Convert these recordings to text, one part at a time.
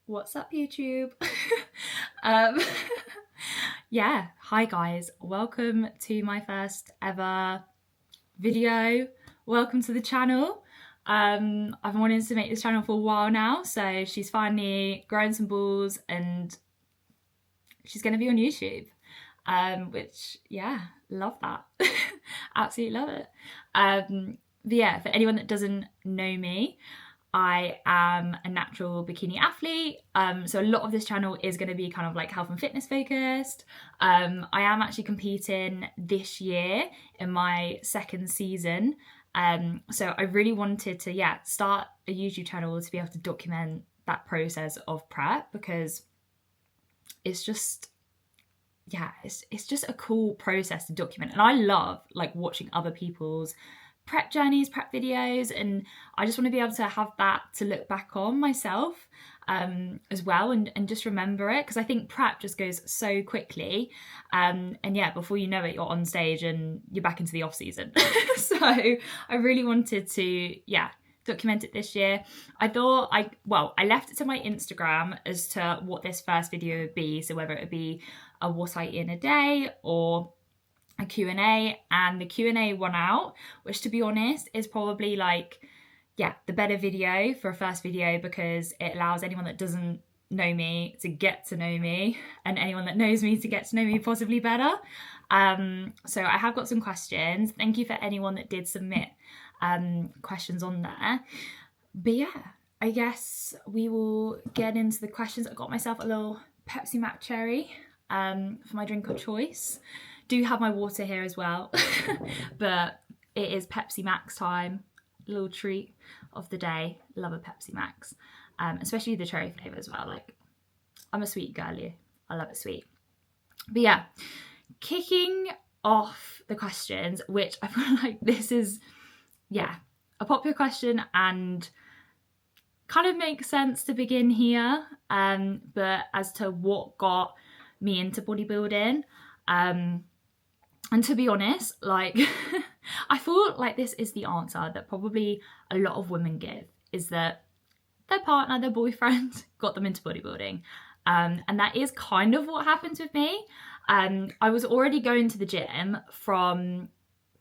What's up, YouTube? um, yeah, hi guys. Welcome to my first ever video. Welcome to the channel. I've been wanting to make this channel for a while now, so she's finally grown some balls and she's going to be on YouTube. Which, yeah, love that. Absolutely love it. But yeah, for anyone that doesn't know me, I am a natural bikini athlete. So a lot of this channel is going to be kind of like health and fitness focused. I am actually competing this year in my second season. So I really wanted to, start a YouTube channel to be able to document that process of prep, because it's just, it's just a cool process to document. And I love like watching other people's prep journeys, prep videos, and I just want to be able to have that to look back on myself as well, and just remember it, because I think prep just goes so quickly, and yeah, before you know it, you're on stage and you're back into the off season. So I really wanted to document it this year. I thought I left it to my Instagram as to what this first video would be, so whether it would be a what I eat in a day or a Q&A, and the Q&A won out, which, to be honest, is probably like, the better video for a first video, because it allows anyone that doesn't know me to get to know me, and anyone that knows me to get to know me possibly better. So I have got some questions. Thank you for anyone that did submit questions on there. But yeah, I guess we will get into the questions. I got myself a little Pepsi Mac cherry for my drink of choice. Do have my water here as well, but it is Pepsi Max time. Little treat of the day. Love a Pepsi Max, especially the cherry flavour as well. Like, I'm a sweet girlie. I love it sweet. But yeah, kicking off the questions, which I feel like this is, a popular question and kind of makes sense to begin here. But as to what got me into bodybuilding, and to be honest, like, I feel like this is the answer that probably a lot of women give, is that their partner, their boyfriend got them into bodybuilding. And that is kind of what happened with me. I was already going to the gym from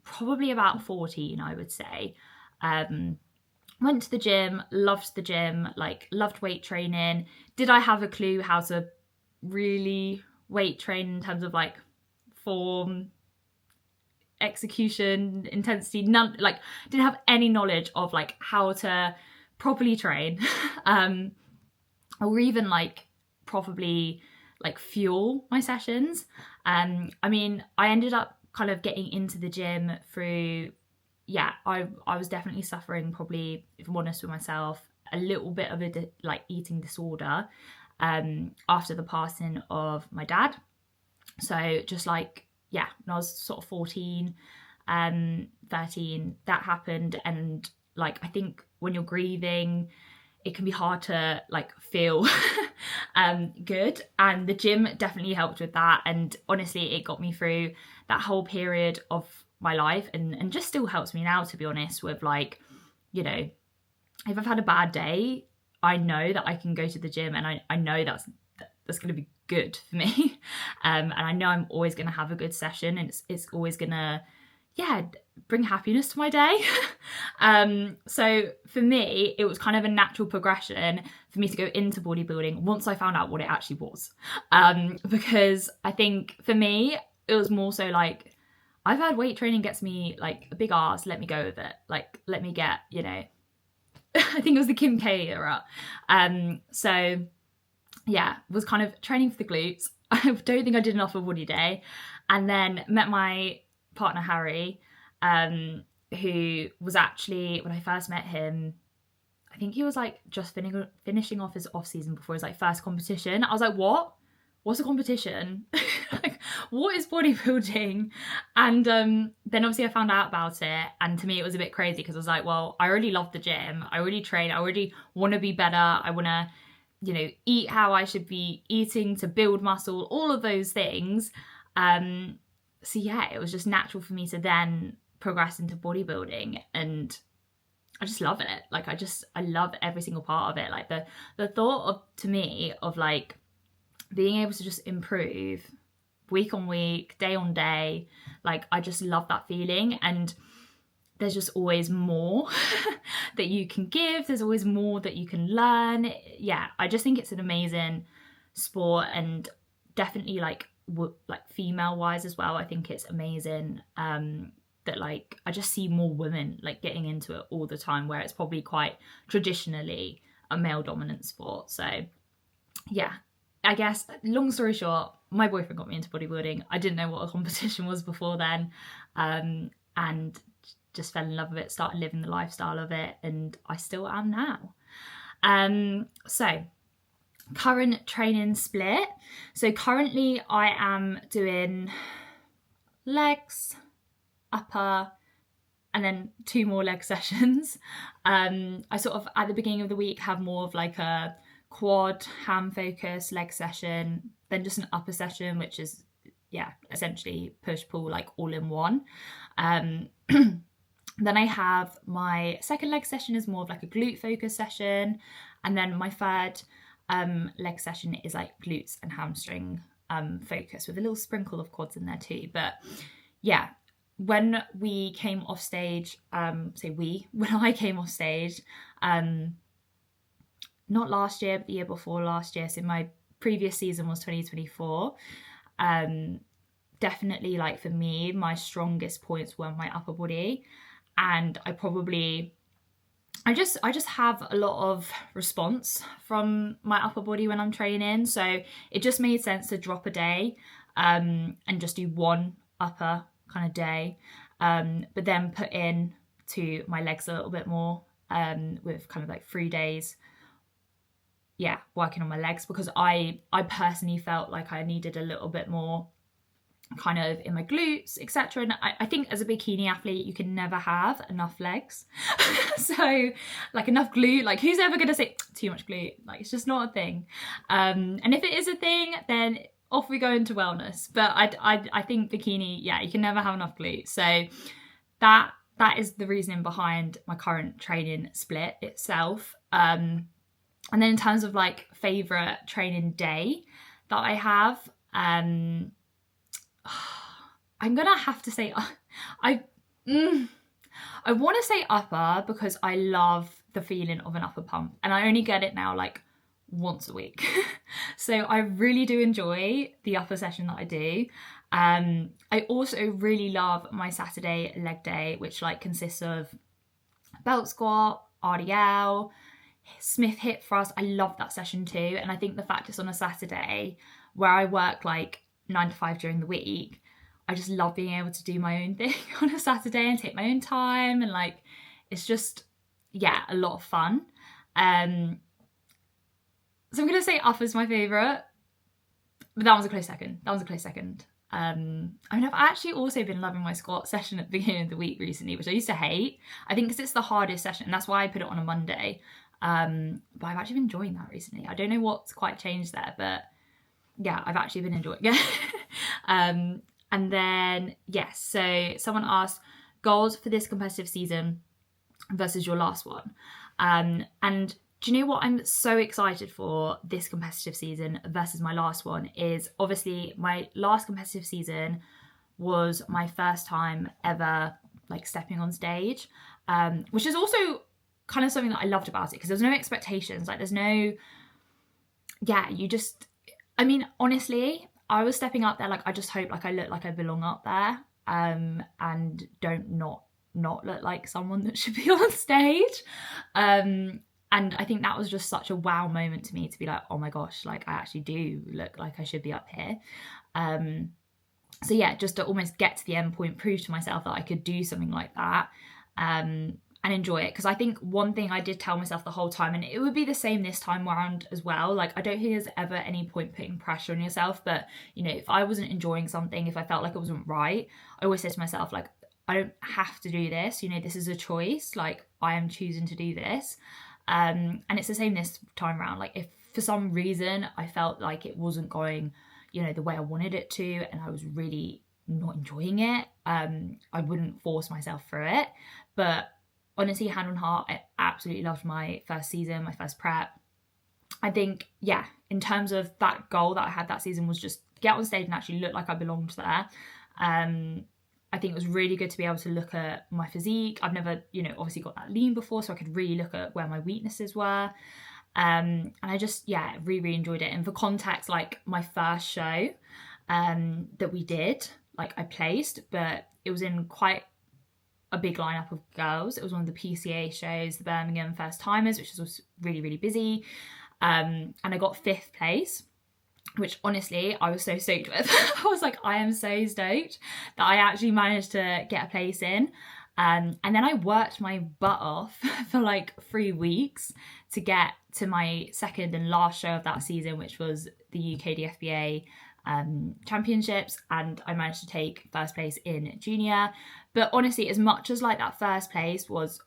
probably about 14, I would say. Went to the gym, like loved weight training. Did I have a clue how to really weight train in terms of like form, execution, intensity? None. Like, didn't have any knowledge of like how to properly train, or even like properly like fuel my sessions. I mean, I ended up kind of getting into the gym through, I was definitely suffering, probably, if I'm honest with myself, a little bit of a like eating disorder after the passing of my dad. So just like, when I was sort of 14, 13, that happened. And like, I think when you're grieving, it can be hard to like feel good. And the gym definitely helped with that. And honestly, it got me through that whole period of my life, and just still helps me now, to be honest, with like, if I've had a bad day, I know that I can go to the gym, and I know that's going to be good for me. And I know I'm always going to have a good session, and it's always going to, bring happiness to my day. So for me, it was kind of a natural progression for me to go into bodybuilding once I found out what it actually was. Because I think for me, it was more so like, I've heard weight training gets me like a big ass, let me go with it. Like, let me get, I think it was the Kim K era. So was kind of training for the glutes. I don't think I did enough for body day. And then met my partner, Harry, who was actually, when I first met him, I think he was like just finishing off his off season before his like first competition. I was like, what? What's a competition? Like, what is bodybuilding? And then obviously I found out about it, and to me it was a bit crazy, because I was like, well, I already love the gym, I already train, I already want to be better, I want to eat how I should be eating to build muscle, all of those things. So it was just natural for me to then progress into bodybuilding. And just love it. Like I love every single part of it. Like the thought of, to me, of like being able to just improve week on week, day on day, like I just love that feeling. And there's just always more that you can give. There's always more that you can learn. Yeah, I just think it's an amazing sport, and definitely like female wise as well, I think it's amazing that like I just see more women like getting into it all the time, where it's probably quite traditionally a male dominant sport. So yeah, I guess long story short, my boyfriend got me into bodybuilding. I didn't know what a competition was before then, and just fell in love with it, started living the lifestyle of it, and I still am now. So current training split. So currently I am doing legs, upper, and then 2 more leg sessions. I sort of at the beginning of the week have more of like a quad, ham focus leg session, then just an upper session, which is essentially push pull, like all in one. Then I have my second leg session is more of like a glute focus session, and then my third leg session is like glutes and hamstring focus, with a little sprinkle of quads in there too. But yeah, when we came off stage, when I came off stage, not last year, but the year before last year, so my previous season was 2024, definitely like for me, my strongest points were my upper body. And I just have a lot of response from my upper body when I'm training. So it just made sense to drop a day and just do one upper kind of day, but then put in to my legs a little bit more with kind of like 3 days working on my legs, because I personally felt like I needed a little bit more kind of in my glutes, etc. And I think as a bikini athlete, you can never have enough legs. So like enough glute, like who's ever gonna say too much glute? Like it's just not a thing. And if it is a thing, then off we go into wellness. But I think bikini, you can never have enough glute. So that is the reasoning behind my current training split itself. And then in terms of like favorite training day that I have, I'm gonna have to say I want to say upper, because I love the feeling of an upper pump, and I only get it now like once a week. So I really do enjoy the upper session that I do. I also really love my Saturday leg day, which like consists of belt squat, RDL, Smith hip thrust. I love that session too, and I think the fact it's on a Saturday where I work like 9 to 5 during the week, I just love being able to do my own thing on a Saturday and take my own time, and like it's just a lot of fun. So I'm gonna say upper's my favourite, but that was a close second. I mean, I've actually also been loving my squat session at the beginning of the week recently, which I used to hate. I think because it's the hardest session, and that's why I put it on a Monday. But I've actually been enjoying that recently. I don't know what's quite changed there, but yeah, I've actually been enjoying it. And then, yes, so someone asked goals for this competitive season versus your last one. And do you know what I'm so excited for this competitive season versus my last one is, obviously my last competitive season was my first time ever like stepping on stage, which is also kind of something that I loved about it, because there's no expectations, like there's no, I mean, honestly, I was stepping up there like I just hope like I look like I belong up there, and don't not look like someone that should be on stage. And I think that was just such a wow moment to me, to be like, oh my gosh, like I actually do look like I should be up here. So yeah, just to almost get to the end point, prove to myself that I could do something like that, and enjoy it. Because I think one thing I did tell myself the whole time, and it would be the same this time around as well, like I don't think there's ever any point putting pressure on yourself, but you know, if I wasn't enjoying something, if I felt like it wasn't right, I always say to myself, like, I don't have to do this, you know, this is a choice, like I am choosing to do this. And it's the same this time around. Like if for some reason I felt like it wasn't going, you know, the way I wanted it to, and I was really not enjoying it, I wouldn't force myself through it. But honestly, hand on heart, I absolutely loved my first season, my first prep. I think, yeah, in terms of that goal that I had that season was just get on stage and actually look like I belonged there. I think it was really good to be able to look at my physique. I've never, obviously got that lean before, so I could really look at where my weaknesses were. And I just, really, really enjoyed it. And for context, like my first show that we did, like I placed, but it was in quite a big lineup of girls. It was one of the PCA shows, the Birmingham First Timers, which was really, really busy. And I got 5th place, which honestly I was so stoked with. I was like, I am so stoked that I actually managed to get a place in. And then I worked my butt off for like 3 weeks to get to my second and last show of that season, which was the UK DFBA championships, and I managed to take 1st place in junior. But honestly, as much as like that 1st place was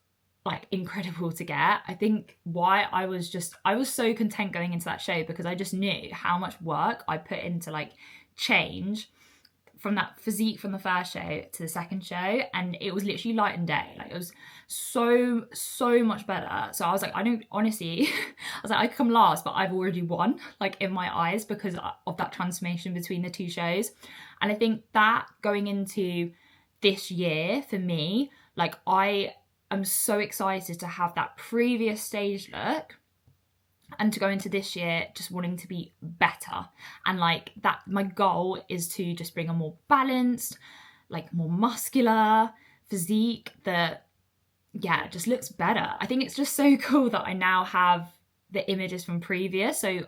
like incredible to get, I think why I was so content going into that show, because I just knew how much work I put into like change from that physique from the first show to the second show, and it was literally light and day. Like it was so much better. So I was like, I could come last, but I've already won, like in my eyes, because of that transformation between the 2 shows. And I think that going into this year for me, like I am so excited to have that previous stage look and to go into this year just wanting to be better. And like that, my goal is to just bring a more balanced, like more muscular physique that, just looks better. I think it's just so cool that I now have the images from previous. So, at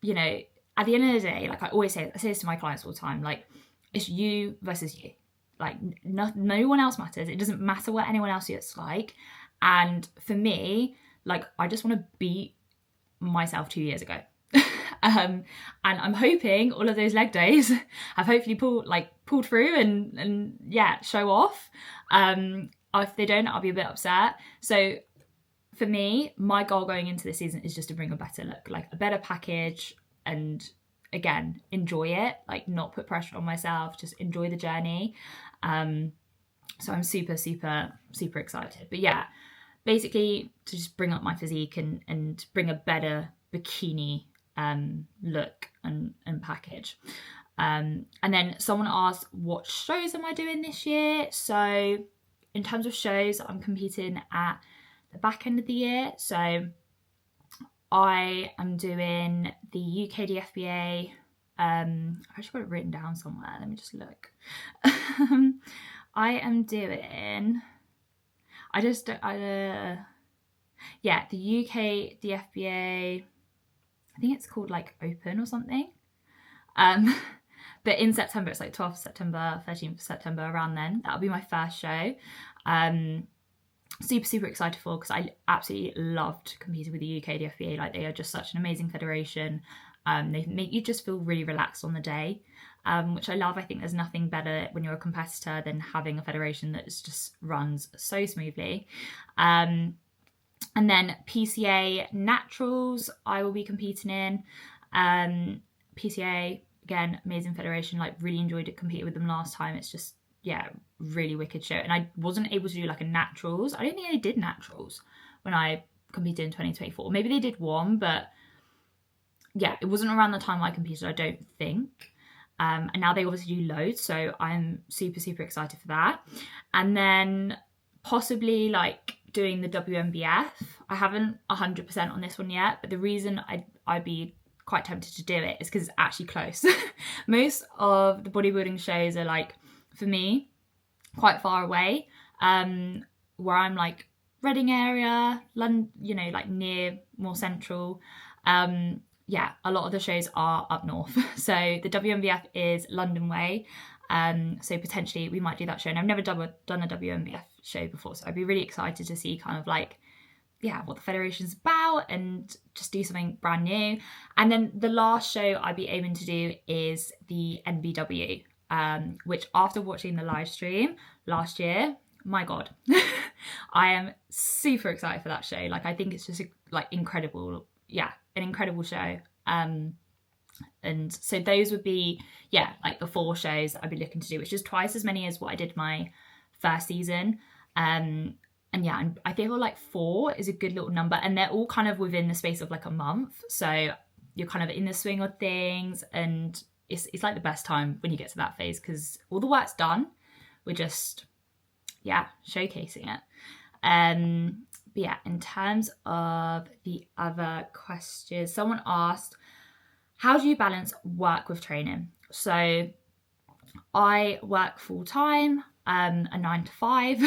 the end of the day, like I say this to my clients all the time, like it's you versus you. Like no one else matters. It doesn't matter what anyone else looks like. And for me, like I just want to beat myself 2 years ago. And I'm hoping all of those leg days have hopefully pulled through and show off. If they don't, I'll be a bit upset. So for me, my goal going into this season is just to bring a better look, like a better package, and again, enjoy it, like not put pressure on myself, just enjoy the journey. So I'm super excited. But basically to just bring up my physique and bring a better bikini look and package. And then someone asked, what shows am I doing this year? So in terms of shows, I'm competing at the back end of the year. So I am doing the UK DFBA. I've actually got it written down somewhere. Let me just look. I am doing... the UK DFBA, I think it's called like Open or something. But in September, it's like 12th September, 13th September, around then. That'll be my first show. Super excited for, because I absolutely loved competing with the UK DFBA. Like they are just such an amazing federation. They make you just feel really relaxed on the day, which I love. I think there's nothing better when you're a competitor than having a federation that just runs so smoothly. And then PCA Naturals, I will be competing in. PCA, again, amazing federation. Like really enjoyed it, competing with them last time. It's just, really wicked show. And I wasn't able to do like a Naturals. I don't think they did Naturals when I competed in 2024. Maybe they did one, but it wasn't around the time I competed, I don't think. And now they obviously do loads, so I'm super excited for that. And then possibly like doing the WMBF. I haven't 100% on this one yet, but the reason I'd be quite tempted to do it is because it's actually close. Most of the bodybuilding shows are like, for me, quite far away, where I'm like Reading area, London, like near more central. A lot of the shows are up north. So the WMBF is London way. So potentially we might do that show. And I've never done a WMBF show before. So I'd be really excited to see kind of like, what the federation's about and just do something brand new. And then the last show I'd be aiming to do is the NBW, which after watching the live stream last year, my God, I am super excited for that show. Like, I think it's just incredible. An incredible show. And so those would be, like the 4 shows that I'd be looking to do, which is twice as many as what I did my first season. And and yeah, I feel like 4 is a good little number, and they're all kind of within the space of like a month. So you're kind of in the swing of things, and it's like the best time when you get to that phase, because all the work's done. We're just, yeah, showcasing it. But yeah, in terms of the other questions, someone asked, how do you balance work with training? So I work full time, a 9 to 5.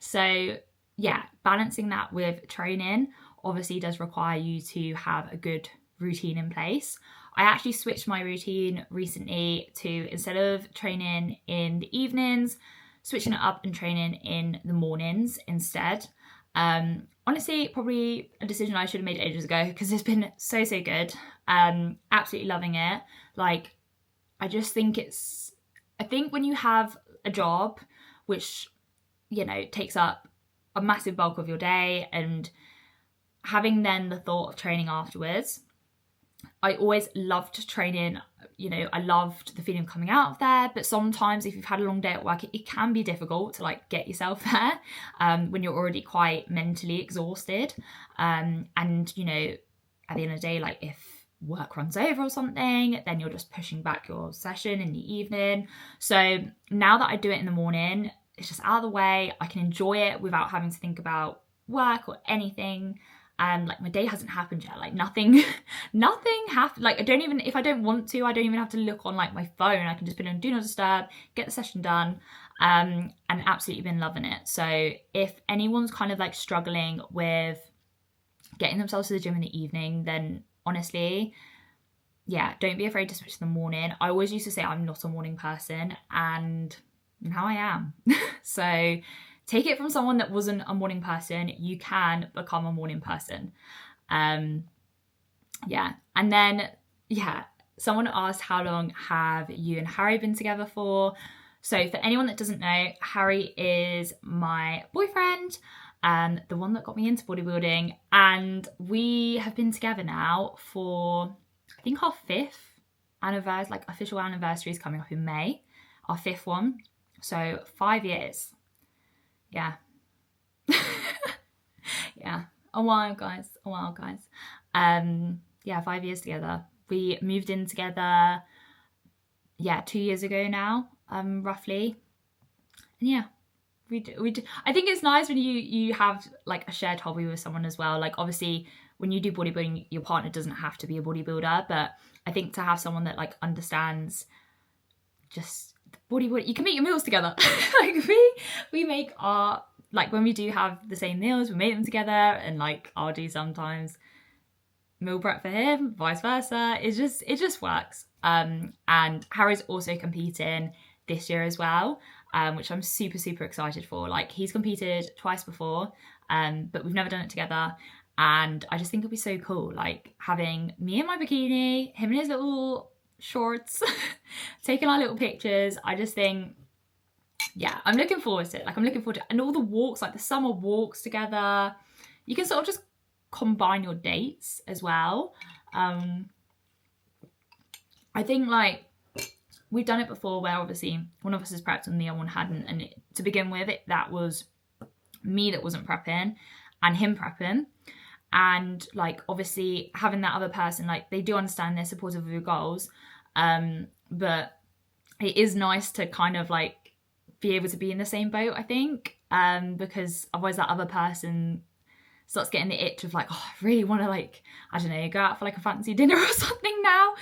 So yeah, balancing that with training obviously does require you to have a good routine in place. I actually switched my routine recently to, instead of training in the evenings, switching it up and training in the mornings instead. Honestly, probably a decision I should have made ages ago, because it's been so good. Absolutely loving it. Like, I just think I think when you have a job which, you know, takes up a massive bulk of your day, and having then the thought of training afterwards, I always loved training. You know, I loved the feeling of coming out of there, but sometimes if you've had a long day at work, it can be difficult to like get yourself there when you're already quite mentally exhausted. And, you know, at the end of the day, like if work runs over or something, then you're just pushing back your session in the evening. So now that I do it in the morning, it's just out of the way. I can enjoy it without having to think about work or anything. Like my day hasn't happened yet, like nothing happened. Like if I don't want to, I don't even have to look on like my phone. I can just put on do not disturb, get the session done, and absolutely been loving it. So if anyone's kind of like struggling with getting themselves to the gym in the evening, then honestly, yeah, don't be afraid to switch to the morning. I always used to say I'm not a morning person, and now I am. So take it from someone that wasn't a morning person, you can become a morning person. Yeah. And then, yeah, someone asked, how long have you and Harry been together for? So for anyone that doesn't know, Harry is my boyfriend, the one that got me into bodybuilding. And we have been together now for, I think our 5th anniversary, like official anniversary is coming up in May, our 5th one. So 5 years. Yeah. Yeah. A while, guys. Yeah, 5 years together. We moved in together, 2 years ago now, roughly. And yeah, we do. I think it's nice when you have like a shared hobby with someone as well. Like obviously when you do bodybuilding, your partner doesn't have to be a bodybuilder, but I think to have someone that like understands just bodybuilding, you can make your meals together. Like we make our, like when we do have the same meals, we make them together, and like I'll do sometimes meal prep for him, vice versa. It just works. And Harry's also competing this year as well, which I'm super excited for. Like he's competed twice before, but we've never done it together. And I just think it'll be so cool, like having me in my bikini, him in his little shorts, taking our little pictures. I just think, yeah, I'm looking forward to it. Like I'm looking forward to it. And all the walks, like the summer walks together. You can sort of just combine your dates as well. I think like we've done it before where obviously one of us has prepped and the other one hadn't, and to begin with that was me that wasn't prepping and him prepping, and like obviously having that other person, like they do understand, they're supportive of your goals, but it is nice to kind of like be able to be in the same boat, I think, because otherwise that other person starts getting the itch of like, oh, I really want to like, I don't know, go out for like a fancy dinner or something now,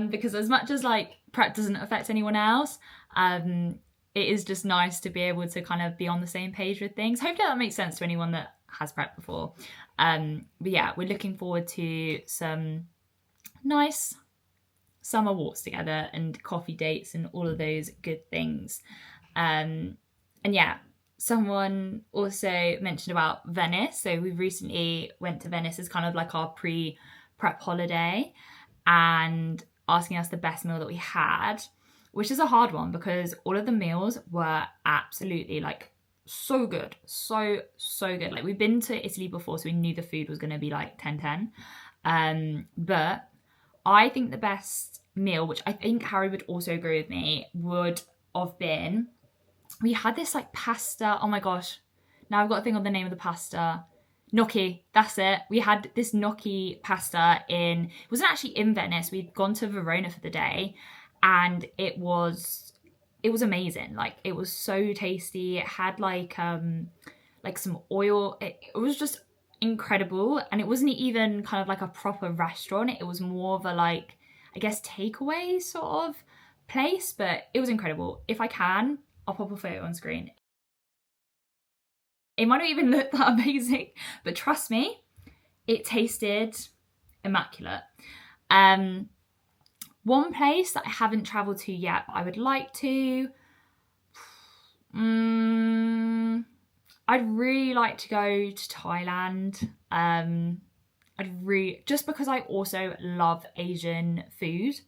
because as much as like prep doesn't affect anyone else, it is just nice to be able to kind of be on the same page with things. Hopefully that makes sense to anyone that has prepped before. But yeah, we're looking forward to some nice summer walks together and coffee dates and all of those good things. And yeah, someone also mentioned about Venice. So we recently went to Venice as kind of like our pre-prep holiday, and asking us the best meal that we had, which is a hard one because all of the meals were absolutely like so good, so good. Like we've been to Italy before, so we knew the food was going to be like 10/10. But I think the best meal, which I think Harry would also agree with me, would have been, we had this like pasta, oh my gosh, now I've got to think of the name of the pasta. Gnocchi, that's it. We had this gnocchi pasta it wasn't actually in Venice. We'd gone to Verona for the day, and it was amazing. Like, it was so tasty. It had like some oil. It was just incredible. And it wasn't even kind of like a proper restaurant. It was more of a, like, I guess, takeaway sort of place, but it was incredible. If I can, I'll pop a photo on screen. It might not even look that amazing, but trust me, it tasted immaculate. One place that I haven't travelled to yet, but I would like to, I'd really like to go to Thailand. Just because I also love Asian food.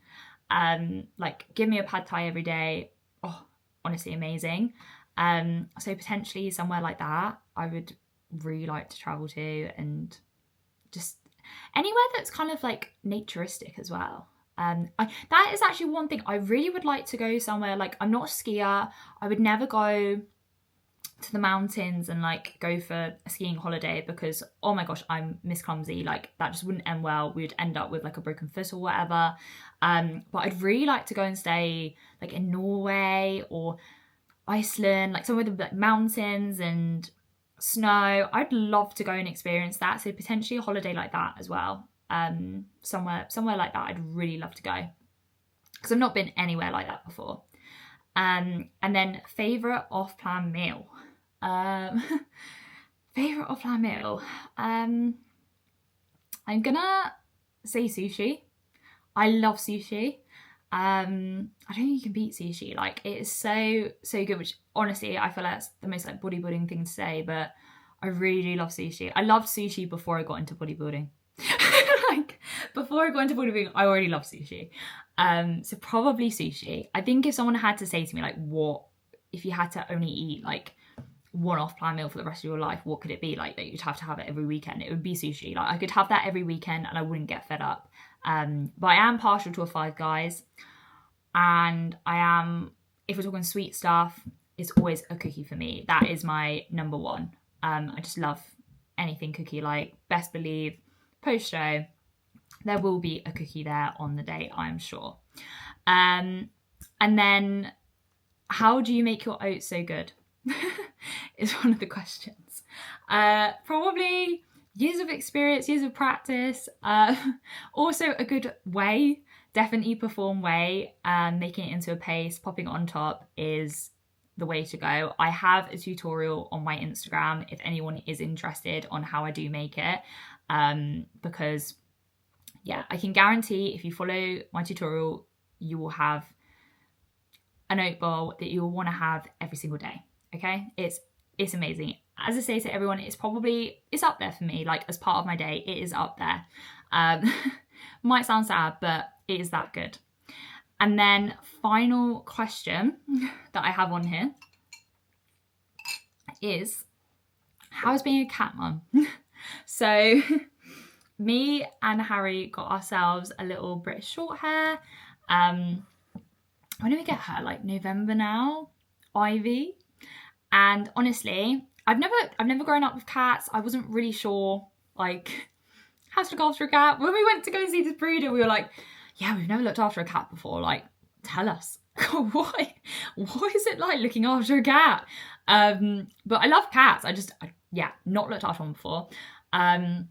Like, give me a pad thai every day. Oh, honestly amazing. So potentially somewhere like that I would really like to travel to, and just anywhere that's kind of like naturistic as well. That is actually one thing I really would like to go somewhere. Like, I'm not a skier. I would never go to the mountains and like go for a skiing holiday because, oh my gosh, I'm Miss Clumsy. Like, that just wouldn't end well. We'd end up with like a broken foot or whatever. But I'd really like to go and stay like in Norway or Iceland, like somewhere with like mountains and snow. I'd love to go and experience that. So potentially a holiday like that as well. Somewhere like that I'd really love to go, because I've not been anywhere like that before. And then favourite off-plan meal. Favourite off-plan meal. I'm gonna say sushi. I love sushi. I don't think you can beat sushi. Like, it is so good, which honestly I feel like that's the most like bodybuilding thing to say, but I really do love sushi. I loved sushi before I got into bodybuilding. Like, before I got into bodybuilding, I already loved sushi. So probably sushi. I think if someone had to say to me, like, what if you had to only eat like one off-plan meal for the rest of your life, what could it be? Like, that you'd have to have it every weekend, it would be sushi. Like, I could have that every weekend and I wouldn't get fed up. But I am partial to a Five Guys, and I am, if we're talking sweet stuff, it's always a cookie for me. That is my number one. I just love anything cookie. Like, best believe post-show there will be a cookie there on the day, I'm sure. And then, how do you make your oats so good? Is one of the questions. Probably years of experience, years of practice. Also a good whey, definitely perform whey, making it into a paste, popping it on top is the way to go. I have a tutorial on my Instagram if anyone is interested on how I do make it, because yeah, I can guarantee if you follow my tutorial, you will have an oat bowl that you will want to have every single day. Okay, it's amazing. As I say to everyone, it's up there for me. Like, as part of my day, it is up there. Might sound sad, but it is that good. And then final question that I have on here is, how's being a cat mum? So me and Harry got ourselves a little British short hair. When did we get her? Like November now, Ivy. And honestly, I've never grown up with cats. I wasn't really sure like how to look after a cat. When we went to go and see this breeder, we were like, yeah, we've never looked after a cat before. Like, tell us. What is it like looking after a cat? But I love cats. Not looked after one before. And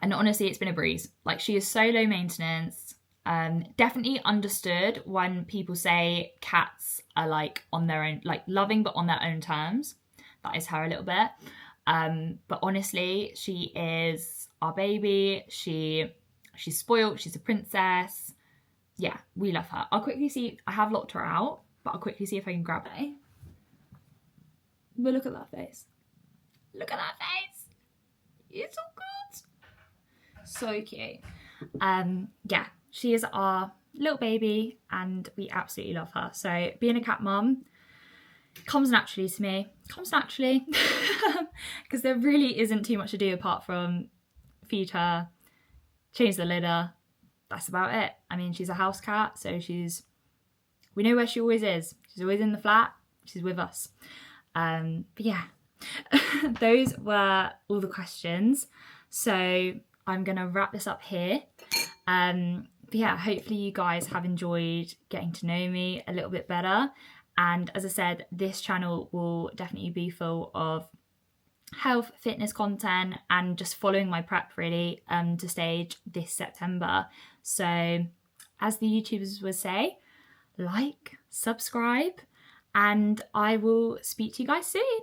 honestly, it's been a breeze. Like, she is so low maintenance. Definitely understood when people say cats are like on their own, like loving but on their own terms. That is her a little bit. But honestly, she is our baby. She's spoiled. She's a princess. Yeah, we love her. I'll quickly see. I have locked her out, but I'll quickly see if I can grab her. But look at that face. Look at that face. It's so good. So cute. Yeah, she is our little baby and we absolutely love her. So being a cat mum comes naturally to me. Because there really isn't too much to do apart from feed her, change the litter. That's about it. I mean, she's a house cat, so we know where she always is. She's always in the flat. She's with us. But yeah, those were all the questions. So I'm going to wrap this up here. But yeah, hopefully you guys have enjoyed getting to know me a little bit better. And as I said, this channel will definitely be full of health, fitness content, and just following my prep really to stage this September. So as the YouTubers would say, like, subscribe, and I will speak to you guys soon.